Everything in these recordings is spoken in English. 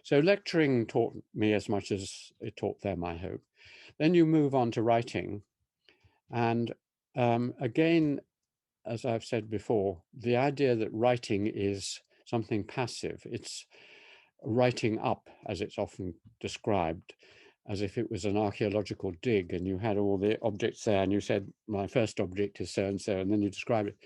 So lecturing taught me as much as it taught them, I hope. Then you move on to writing. And again, as I've said before, the idea that writing is something passive. It's writing up, as it's often described, as if it was an archaeological dig and you had all the objects there and you said, my first object is so and so, and then you describe it.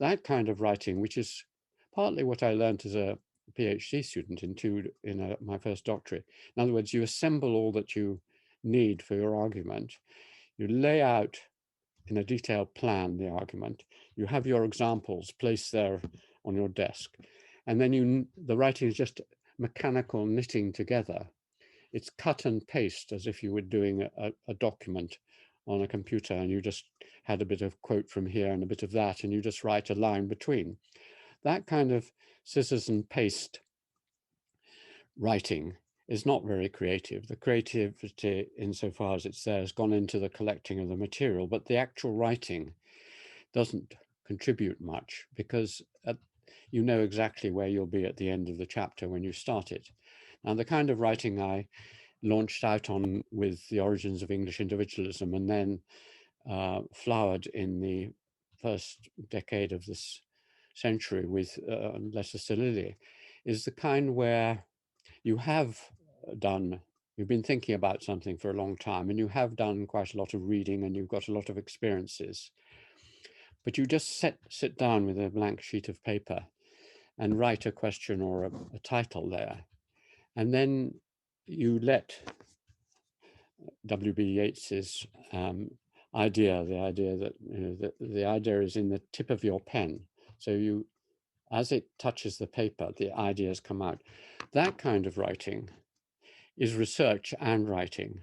That kind of writing, which is partly what I learned as a PhD student in my first doctorate. In other words, you assemble all that you need for your argument, you lay out in a detailed plan the argument, you have your examples placed there on your desk, and then the writing is just mechanical knitting together. It's cut and paste as if you were doing a document on a computer and you just had a bit of quote from here and a bit of that and you just write a line between. That kind of scissors and paste writing is not very creative. The creativity, insofar as it's there, has gone into the collecting of the material, but the actual writing doesn't contribute much because you know exactly where you'll be at the end of the chapter when you start it. Now, the kind of writing I launched out on with the origins of English individualism and then flowered in the first decade of this century with Letters to Lily is the kind where you have you've been thinking about something for a long time and you have done quite a lot of reading and you've got a lot of experiences, but you just sit down with a blank sheet of paper and write a question or a title there. And then you let W.B. Yeats's idea, the idea that the idea is in the tip of your pen. So as it touches the paper, the ideas come out. That kind of writing is research and writing.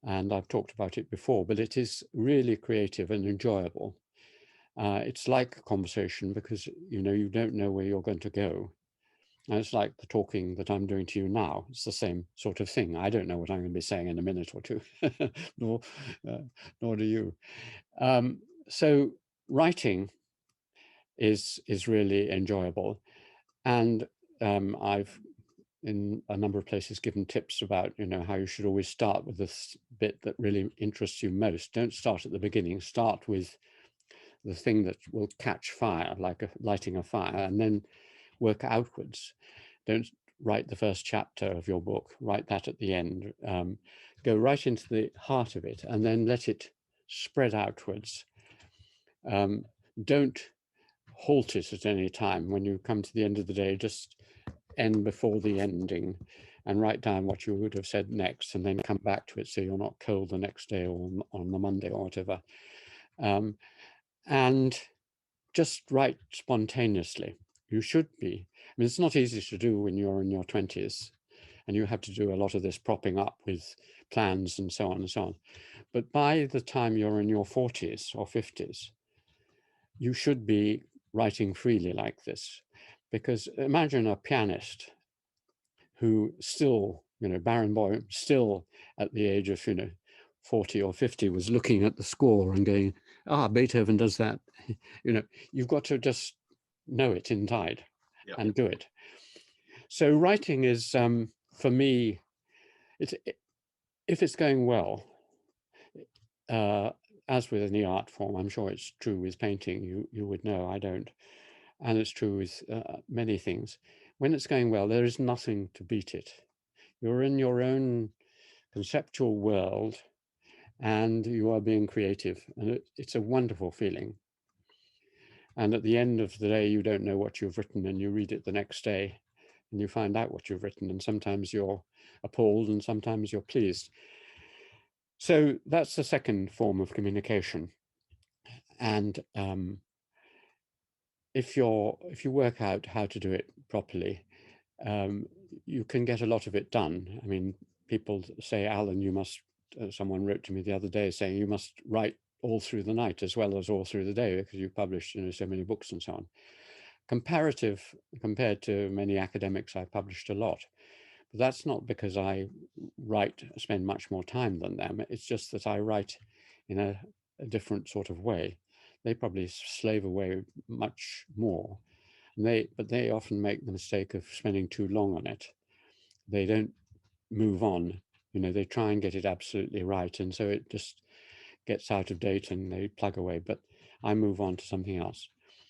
And I've talked about it before, but it is really creative and enjoyable. It's like a conversation because, you don't know where you're going to go. And it's like the talking that I'm doing to you now. It's the same sort of thing. I don't know what I'm going to be saying in a minute or two, nor do you. So writing is really enjoyable. And I've, in a number of places, given tips about, how you should always start with this bit that really interests you most. Don't start at the beginning. Start with the thing that will catch fire, like lighting a fire, and then work outwards. Don't write the first chapter of your book, write that at the end. Go right into the heart of it and then let it spread outwards. Don't halt it at any time. When you come to the end of the day, just end before the ending and write down what you would have said next and then come back to it so you're not cold the next day or on the Monday or whatever. And just write spontaneously. You should be. I mean, it's not easy to do when you're in your 20s and you have to do a lot of this propping up with plans and so on and so on. But by the time you're in your 40s or 50s, you should be writing freely like this. Because imagine a pianist who still, Barenboim, still at the age of, 40 or 50 was looking at the score and going, Beethoven does that. You've got to just know it inside and do it. So writing is, for me, if it's going well, as with any art form, I'm sure it's true with painting, you would know, I don't. And it's true with many things. When it's going well, there is nothing to beat it. You're in your own conceptual world and you are being creative. And it's a wonderful feeling. And at the end of the day, you don't know what you've written and you read it the next day and you find out what you've written. And sometimes you're appalled and sometimes you're pleased. So that's the second form of communication. And if you work out how to do it properly, you can get a lot of it done. I mean, people say, Alan, you must, someone wrote to me the other day saying you must write all through the night as well as all through the day because you published, so many books and so on. Compared to many academics, I published a lot. But that's not because I spend much more time than them. It's just that I write in a different sort of way. They probably slave away much more. But they often make the mistake of spending too long on it. they don't move on. They try and get it absolutely right, and so it just gets out of date and they plug away. But I move on to something else.